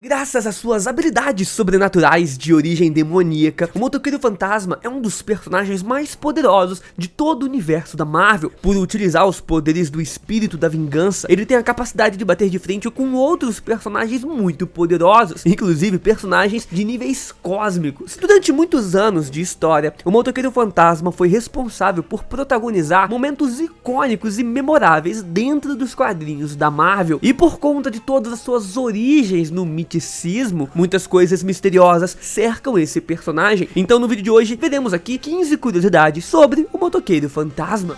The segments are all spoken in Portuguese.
Graças às suas habilidades sobrenaturais de origem demoníaca, o Motoqueiro Fantasma é um dos personagens mais poderosos de todo o universo da Marvel. Por utilizar os poderes do espírito da vingança, ele tem a capacidade de bater de frente com outros personagens muito poderosos, inclusive personagens de níveis cósmicos. Durante muitos anos de história, o Motoqueiro Fantasma foi responsável por protagonizar momentos icônicos e memoráveis dentro dos quadrinhos da Marvel. E por conta de todas as suas origens no misticismo, muitas coisas misteriosas cercam esse personagem. Então no vídeo de hoje veremos aqui 15 curiosidades sobre o Motoqueiro Fantasma.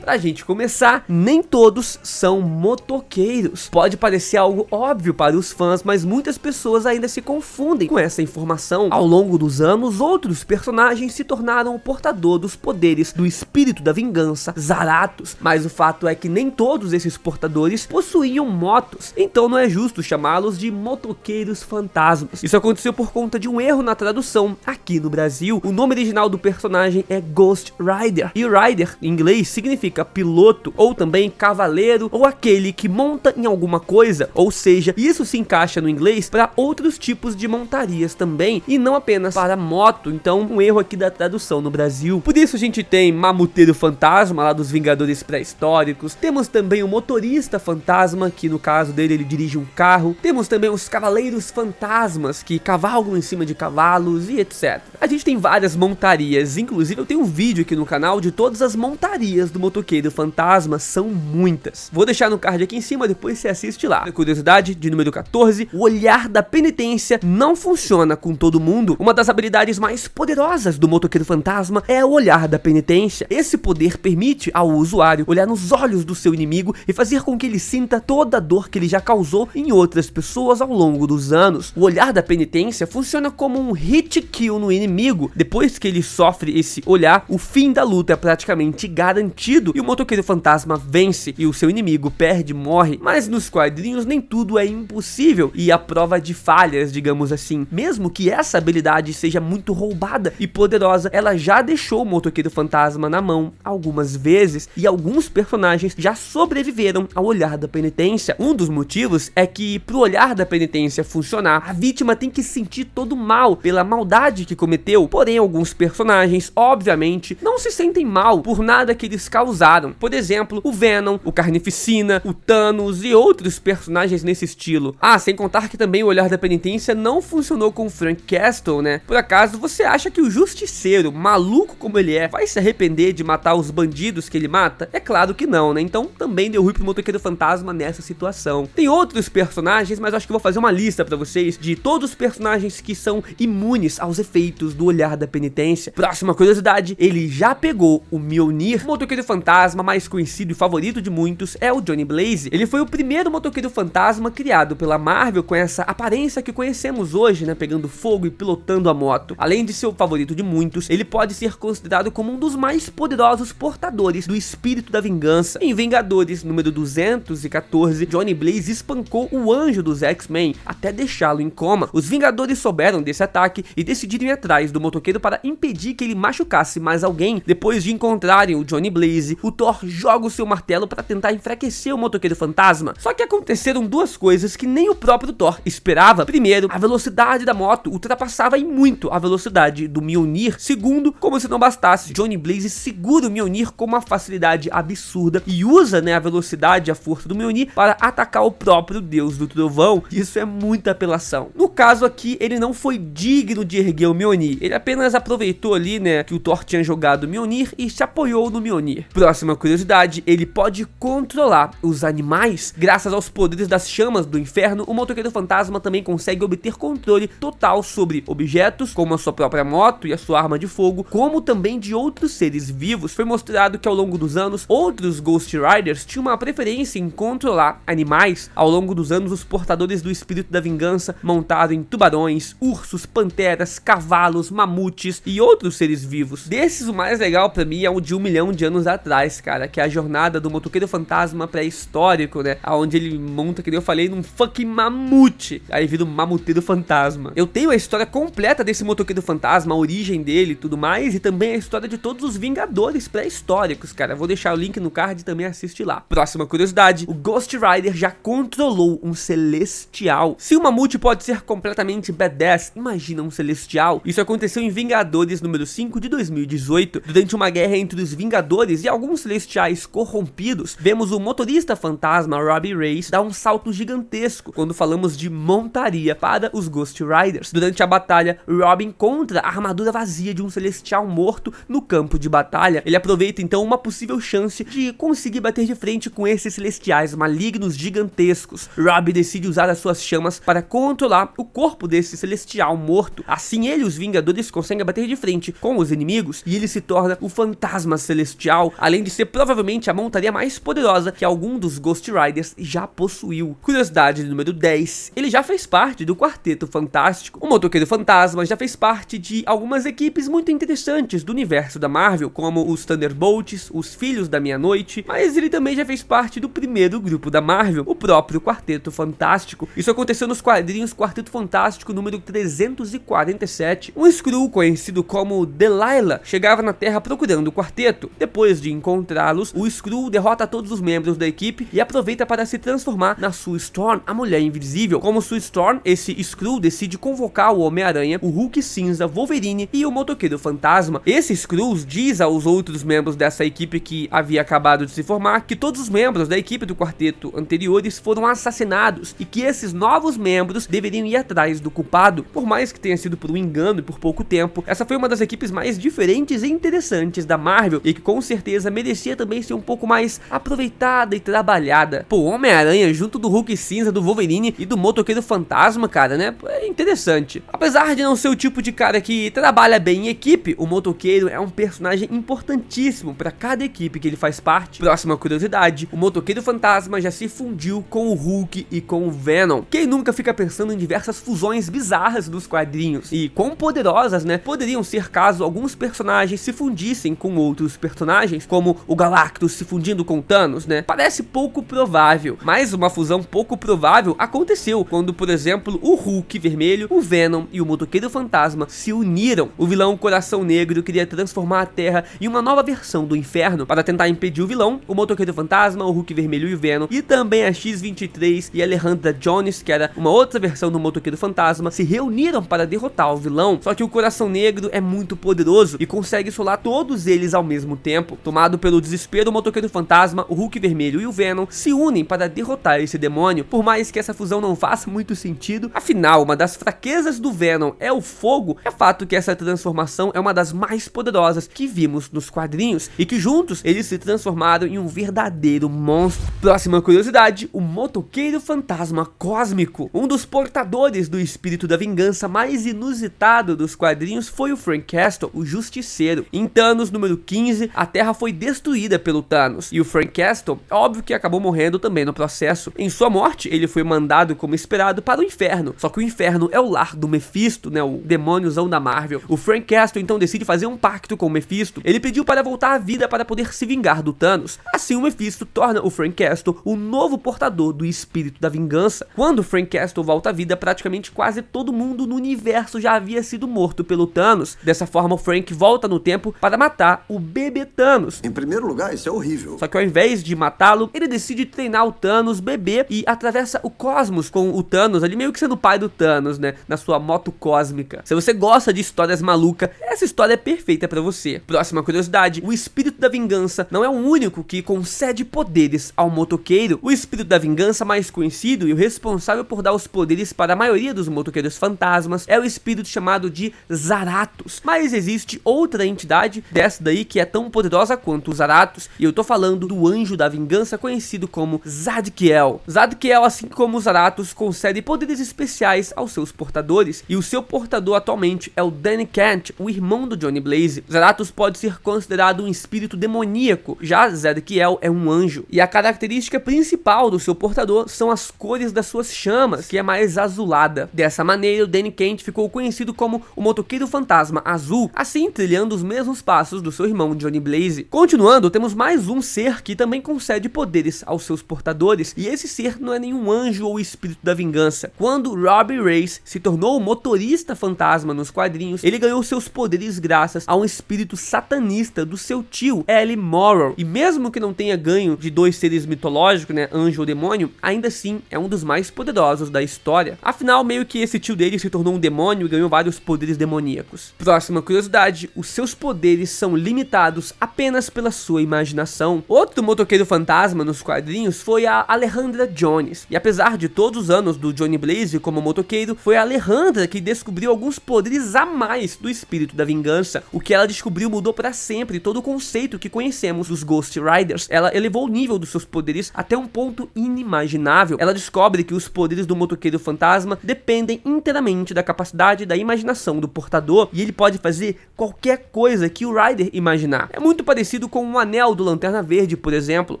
Pra gente começar, nem todos são motoqueiros. Pode parecer algo óbvio para os fãs, mas muitas pessoas ainda se confundem com essa informação. Ao longo dos anos, outros personagens se tornaram o portador dos poderes do espírito da vingança, Zarathos. Mas o fato é que nem todos esses portadores possuíam motos, então não é justo chamá-los de motoqueiros fantasmas. Isso aconteceu por conta de um erro na tradução. Aqui no Brasil, o nome original do personagem é Ghost Rider, e Rider em inglês significa piloto, ou também cavaleiro, ou aquele que monta em alguma coisa, ou seja, isso se encaixa no inglês para outros tipos de montarias também, e não apenas para moto. Então um erro aqui da tradução no Brasil. Por isso a gente tem Mamuteiro Fantasma, lá dos Vingadores pré-históricos. Temos também o Motorista Fantasma, que no caso dele ele dirige um carro. Temos também os Cavaleiros Fantasmas, que cavalgam em cima de cavalos e etc. A gente tem várias montarias, inclusive eu tenho um vídeo aqui no canal de todas as montarias do Motoqueiro Fantasma, são muitas. Vou deixar no card aqui em cima, depois você assiste lá. Curiosidade de número 14, o olhar da penitência não funciona com todo mundo. Uma das habilidades mais poderosas do Motoqueiro Fantasma é o olhar da penitência. Esse poder permite ao usuário olhar nos olhos do seu inimigo e fazer com que ele sinta toda a dor que ele já causou em outras pessoas ao longo dos anos. O olhar da penitência funciona como um hit kill no inimigo. Depois que ele sofre esse olhar, o fim da luta é praticamente garantido e o Motoqueiro Fantasma vence e o seu inimigo perde, morre. Mas nos quadrinhos nem tudo é impossível e a prova de falhas, digamos assim. Mesmo que essa habilidade seja muito roubada e poderosa, ela já deixou o Motoqueiro Fantasma na mão algumas vezes e alguns personagens já sobreviveram ao olhar da penitência. Um dos motivos é que pro olhar da penitência funcionar, a vítima tem que sentir todo o mal pela maldade que cometeu. Porém, alguns personagens, obviamente, não se sentem mal por nada que eles causaram. Por exemplo, o Venom, o Carnificina, o Thanos e outros personagens nesse estilo. Ah, sem contar que também o olhar da penitência não funcionou com o Frank Castle, né? Por acaso você acha que o Justiceiro, maluco como ele é, vai se arrepender de matar os bandidos que ele mata? É claro que não, né? Então também deu ruim pro Motoqueiro Fantasma nessa situação. Tem outros personagens, mas acho que vou fazer uma lista pra vocês de todos os personagens que são imunes aos efeitos do olhar da penitência. Próxima curiosidade, ele já pegou o Mjolnir. O Motoqueiro Fantasma mais conhecido e favorito de muitos é o Johnny Blaze. Ele foi o primeiro Motoqueiro Fantasma criado pela Marvel com essa aparência que conhecemos hoje, né, pegando fogo e pilotando a moto. Além de ser o favorito de muitos, ele pode ser considerado como um dos mais poderosos portadores do espírito da vingança. Em Vingadores número 214, Johnny Blaze espancou o anjo dos X-Men até deixá-lo em coma. Os Vingadores souberam desse ataque e decidiram ir atrás do motoqueiro para impedir que ele machucasse mais alguém. Depois de encontrarem o Johnny Blaze, o Thor joga o seu martelo para tentar enfraquecer o Motoqueiro Fantasma. Só que aconteceram duas coisas que nem o próprio Thor esperava. Primeiro, a velocidade da moto ultrapassava em muito a velocidade do Mjolnir. Segundo, como se não bastasse, Johnny Blaze segura o Mjolnir com uma facilidade absurda e usa, né, a velocidade e a força do Mjolnir para atacar o próprio Deus do Trovão. Isso é muita apelação. No caso aqui, ele não foi digno de erguer o Mjolnir. Ele apenas aproveitou ali, né, que o Thor tinha jogado o Mjolnir e se apoiou no Mjolnir. Próxima curiosidade, ele pode controlar os animais. Graças aos poderes das chamas do inferno, o Motoqueiro Fantasma também consegue obter controle total sobre objetos, como a sua própria moto e a sua arma de fogo, como também de outros seres vivos. Foi mostrado que ao longo dos anos, outros Ghost Riders tinham uma preferência em controlar animais. Ao longo dos anos, os portadores do espírito da vingança montaram em tubarões, ursos, panteras, cavalos, mamutes e outros seres vivos. Desses, o mais legal pra mim é o de 1 milhão de anos atrás, atrás, cara, que é a jornada do motoqueiro fantasma pré-histórico, né, onde ele monta, que nem eu falei, num fucking mamute, aí vira um mamuteiro fantasma. Eu tenho a história completa desse motoqueiro fantasma, a origem dele e tudo mais, e também a história de todos os Vingadores pré-históricos, cara. Vou deixar o link no card e também assiste lá. Próxima curiosidade, o Ghost Rider já controlou um celestial. Se o mamute pode ser completamente badass, imagina um celestial. Isso aconteceu em Vingadores número 5 de 2018, durante uma guerra entre os Vingadores e alguns celestiais corrompidos. Vemos o motorista fantasma Robbie Reyes dar um salto gigantesco quando falamos de montaria para os Ghost Riders. Durante a batalha, Robin encontra a armadura vazia de um celestial morto no campo de batalha. Ele aproveita então uma possível chance de conseguir bater de frente com esses celestiais malignos gigantescos. Robin decide usar as suas chamas para controlar o corpo desse celestial morto. Assim ele e os Vingadores conseguem bater de frente com os inimigos e ele se torna o fantasma celestial, além de ser provavelmente a montaria mais poderosa que algum dos Ghost Riders já possuiu. Curiosidade número 10, ele já fez parte do Quarteto Fantástico. O motoqueiro fantasma já fez parte de algumas equipes muito interessantes do universo da Marvel, como os Thunderbolts, os Filhos da Meia-Noite, mas ele também já fez parte do primeiro grupo da Marvel, o próprio Quarteto Fantástico. Isso aconteceu nos quadrinhos Quarteto Fantástico número 347. Um Skrull conhecido como Delilah chegava na Terra procurando o quarteto. Depois de encontrá-los, o Skrull derrota todos os membros da equipe e aproveita para se transformar na Sue Storm, a Mulher Invisível. Como Sue Storm, esse Skrull decide convocar o Homem-Aranha, o Hulk Cinza, Wolverine e o Motoqueiro Fantasma. Esse Skrull diz aos outros membros dessa equipe que havia acabado de se formar que todos os membros da equipe do quarteto anteriores foram assassinados e que esses novos membros deveriam ir atrás do culpado. Por mais que tenha sido por um engano e por pouco tempo, essa foi uma das equipes mais diferentes e interessantes da Marvel e que com certeza merecia também ser um pouco mais aproveitada e trabalhada. Pô, Homem-Aranha junto do Hulk Cinza, do Wolverine e do Motoqueiro Fantasma, cara, né? É interessante. Apesar de não ser o tipo de cara que trabalha bem em equipe, o Motoqueiro é um personagem importantíssimo para cada equipe que ele faz parte. Próxima curiosidade, o Motoqueiro Fantasma já se fundiu com o Hulk e com o Venom. Quem nunca fica pensando em diversas fusões bizarras dos quadrinhos e quão poderosas, né, poderiam ser caso alguns personagens se fundissem com outros personagens, como o Galactus se fundindo com Thanos, né? Parece pouco provável, mas uma fusão pouco provável aconteceu quando, por exemplo, o Hulk vermelho, o Venom e o Motoqueiro Fantasma se uniram. O vilão Coração Negro queria transformar a Terra em uma nova versão do inferno. Para tentar impedir o vilão, o Motoqueiro Fantasma, o Hulk vermelho e o Venom, e também a X-23 e Alejandra Jones, que era uma outra versão do Motoqueiro Fantasma, se reuniram para derrotar o vilão. Só que o Coração Negro é muito poderoso e consegue solar todos eles ao mesmo tempo. Tomado pelo desespero, o Motoqueiro Fantasma, o Hulk vermelho e o Venom se unem para derrotar esse demônio. Por mais que essa fusão não faça muito sentido, afinal, uma das fraquezas do Venom é o fogo, é fato que essa transformação é uma das mais poderosas que vimos nos quadrinhos e que juntos eles se transformaram em um verdadeiro monstro. Próxima curiosidade, o Motoqueiro Fantasma Cósmico. Um dos portadores do espírito da vingança mais inusitado dos quadrinhos foi o Frank Castle, o Justiceiro. Em Thanos número 15, a Terra foi destruída pelo Thanos e o Frank Castle, óbvio que acabou morrendo também no processo. Em sua morte, ele foi mandado como esperado para o inferno, só que o inferno é o lar do Mephisto, né, o demôniozão da Marvel. O Frank Castle então decide fazer um pacto com o Mephisto. Ele pediu para voltar à vida para poder se vingar do Thanos. Assim o Mephisto torna o Frank Castle o novo portador do espírito da vingança. Quando o Frank Castle volta à vida, praticamente quase todo mundo no universo já havia sido morto pelo Thanos. Dessa forma, o Frank volta no tempo para matar o bebê Thanos. Em primeiro lugar, isso é horrível. Só que ao invés de matá-lo, ele decide treinar o Thanos bebê e atravessa o cosmos com o Thanos, ali meio que sendo o pai do Thanos, né, na sua moto cósmica. Se você gosta de histórias malucas, essa história é perfeita pra você. Próxima curiosidade, o espírito da vingança não é o único que concede poderes ao motoqueiro. O espírito da vingança mais conhecido e o responsável por dar os poderes para a maioria dos motoqueiros fantasmas é o espírito chamado de Zarathos. Mas existe outra entidade dessa daí que é tão poderosa quanto o Zarathos, e eu tô falando do anjo da vingança conhecido como Zadkiel. Zadkiel, assim como o Zarathos, concede poderes especiais aos seus portadores, e o seu portador atualmente é o Danny Kent, o irmão do Johnny Blaze. Zarathos pode ser considerado um espírito demoníaco, já Zadkiel é um anjo, e a característica principal do seu portador são as cores das suas chamas, que é mais azulada. Dessa maneira, o Danny Kent ficou conhecido como o Motoqueiro Fantasma Azul, assim trilhando os mesmos passos do seu irmão Johnny Blaze. Com Continuando, temos mais um ser que também concede poderes aos seus portadores, e esse ser não é nenhum anjo ou espírito da vingança. Quando Robbie Reyes se tornou o motorista fantasma nos quadrinhos, ele ganhou seus poderes graças a um espírito satanista do seu tio, L. Morrow, e mesmo que não tenha ganho de dois seres mitológicos, né, anjo ou demônio, ainda assim é um dos mais poderosos da história. Afinal, meio que esse tio dele se tornou um demônio e ganhou vários poderes demoníacos. Próxima curiosidade, os seus poderes são limitados apenas pela sua imaginação. Outro motoqueiro fantasma nos quadrinhos foi a Alejandra Jones, e apesar de todos os anos do Johnny Blaze como motoqueiro, foi a Alejandra que descobriu alguns poderes a mais do espírito da vingança. O que ela descobriu mudou para sempre todo o conceito que conhecemos dos Ghost Riders. Ela elevou o nível dos seus poderes até um ponto inimaginável. Ela descobre que os poderes do motoqueiro fantasma dependem inteiramente da capacidade da imaginação do portador, e ele pode fazer qualquer coisa que o Rider imaginar. É muito parecido com o anel do Lanterna Verde, por exemplo,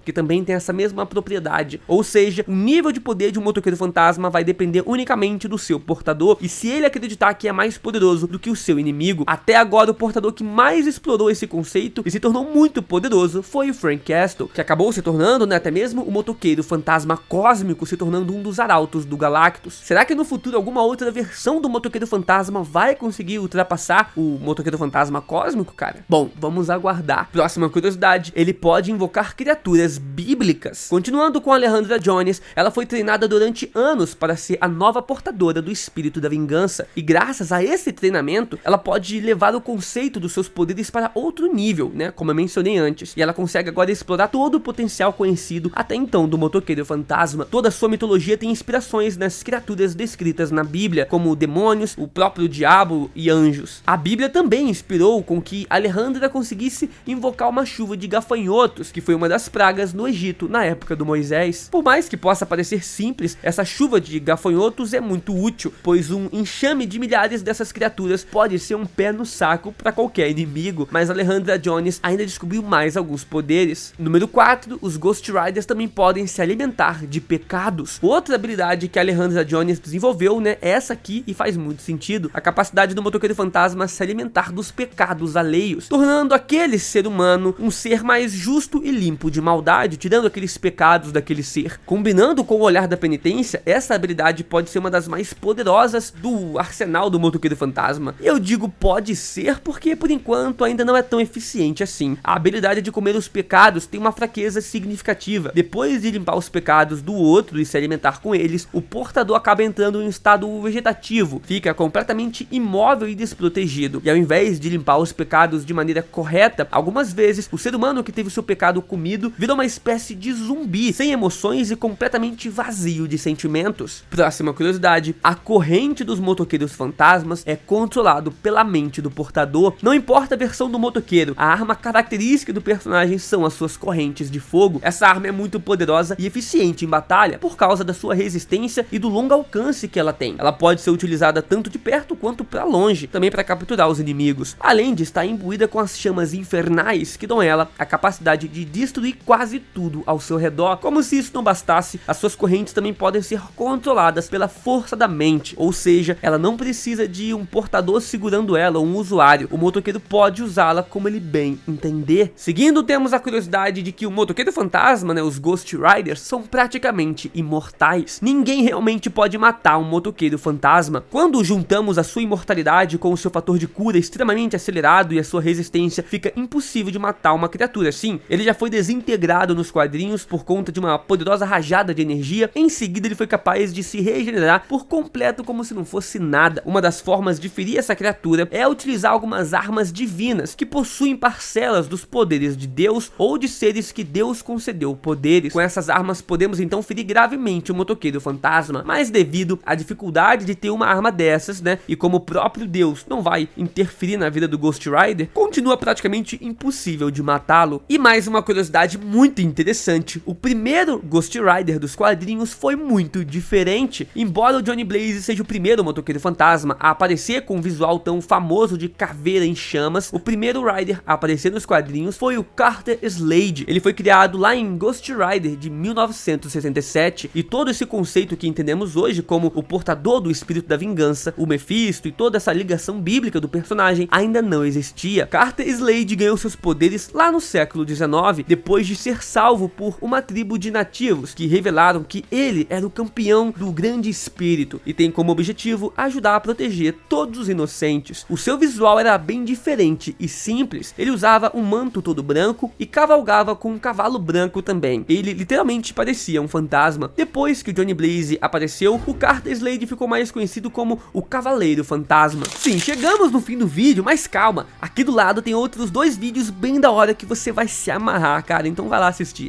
que também tem essa mesma propriedade. Ou seja, o nível de poder de um motoqueiro fantasma vai depender unicamente do seu portador, e se ele acreditar que é mais poderoso do que o seu inimigo. Até agora, o portador que mais explorou esse conceito e se tornou muito poderoso foi o Frank Castle, que acabou se tornando, né, até mesmo o motoqueiro fantasma cósmico, se tornando um dos arautos do Galactus. Será que no futuro alguma outra versão do motoqueiro fantasma vai conseguir ultrapassar o motoqueiro fantasma cósmico, cara? Bom, vamos aguardar. Próxima curiosidade, ele pode invocar criaturas bíblicas. Continuando com a Alejandra Jones, ela foi treinada durante anos para ser a nova portadora do espírito da vingança, e graças a esse treinamento, ela pode levar o conceito dos seus poderes para outro nível, né, como eu mencionei antes, e ela consegue agora explorar todo o potencial conhecido até então do motoqueiro fantasma. Toda a sua mitologia tem inspirações nas criaturas descritas na Bíblia, como demônios, o próprio diabo e anjos. A Bíblia também inspirou com que Alejandra conseguisse invocar uma chuva de gafanhotos, que foi uma das pragas no Egito na época do Moisés. Por mais que possa parecer simples, essa chuva de gafanhotos é muito útil, pois um enxame de milhares dessas criaturas pode ser um pé no saco para qualquer inimigo, mas Alejandra Jones ainda descobriu mais alguns poderes. Número 4, os Ghost Riders também podem se alimentar de pecados. Outra habilidade que a Alejandra Jones desenvolveu, né, é essa aqui, e faz muito sentido, a capacidade do motoqueiro fantasma se alimentar dos pecados alheios, tornando aquele ser humano um ser mais justo e limpo de maldade, tirando aqueles pecados daquele ser. Combinando com o olhar da penitência, essa habilidade pode ser uma das mais poderosas do arsenal do motoqueiro fantasma. Eu digo pode ser porque por enquanto ainda não é tão eficiente assim. A habilidade de comer os pecados tem uma fraqueza significativa. Depois de limpar os pecados do outro e se alimentar com eles, o portador acaba entrando em um estado vegetativo, fica completamente imóvel e desprotegido. E ao invés de limpar os pecados de maneira correta, algumas vezes o ser humano que teve o seu pecado comido vira uma espécie de zumbi, sem emoções e completamente vazio de sentimentos. Próxima curiosidade, a corrente dos motoqueiros fantasmas é controlado pela mente do portador. Não importa a versão do motoqueiro, a arma característica do personagem são as suas correntes de fogo. Essa arma é muito poderosa e eficiente em batalha por causa da sua resistência e do longo alcance que ela tem. Ela pode ser utilizada tanto de perto quanto para longe, também para capturar os inimigos, além de estar imbuída com as chamas infernais que dão a ela a capacidade de destruir quase tudo ao seu redor. Como se isso não bastasse, as suas correntes também podem ser controladas pela força da mente, ou seja, ela não precisa de um portador segurando ela ou um usuário. O motoqueiro pode usá-la como ele bem entender. Seguindo, temos a curiosidade de que o motoqueiro fantasma, né, os Ghost Riders, são praticamente imortais. Ninguém realmente pode matar um motoqueiro fantasma. Quando juntamos a sua imortalidade com o seu fator de cura extremamente acelerado e a sua resistência, fica impossível de matar uma criatura assim. Ele já foi desintegrado nos quadrinhos por conta de uma poderosa rajada de energia. Em seguida, ele foi capaz de se regenerar por completo como se não fosse nada. Uma das formas de ferir essa criatura é utilizar algumas armas divinas que possuem parcelas dos poderes de Deus ou de seres que Deus concedeu poderes. Com essas armas podemos então ferir gravemente o motoqueiro fantasma, mas devido à dificuldade de ter uma arma dessas, né, e como o próprio Deus não vai interferir na vida do Ghost Rider, continua praticamente impossível de matá-lo. E mais uma curiosidade muito interessante, o primeiro Ghost Rider dos quadrinhos foi muito diferente. Embora o Johnny Blaze seja o primeiro motoqueiro fantasma a aparecer com um visual tão famoso de caveira em chamas, o primeiro Rider a aparecer nos quadrinhos foi o Carter Slade. Ele foi criado lá em Ghost Rider de 1967, e todo esse conceito que entendemos hoje como o portador do espírito da vingança, o Mephisto e toda essa ligação bíblica do personagem ainda não existia. Carter Slade ganhou seus poderes poderes lá no século XIX, depois de ser salvo por uma tribo de nativos que revelaram que ele era o campeão do grande espírito e tem como objetivo ajudar a proteger todos os inocentes. O seu visual era bem diferente e simples, ele usava um manto todo branco e cavalgava com um cavalo branco também. Ele literalmente parecia um fantasma. Depois que o Johnny Blaze apareceu, o Carter Slade ficou mais conhecido como o Cavaleiro Fantasma. Sim, chegamos no fim do vídeo, mas calma, aqui do lado tem outros 2 vídeos bem da hora que você vai se amarrar, cara, então vai lá assistir.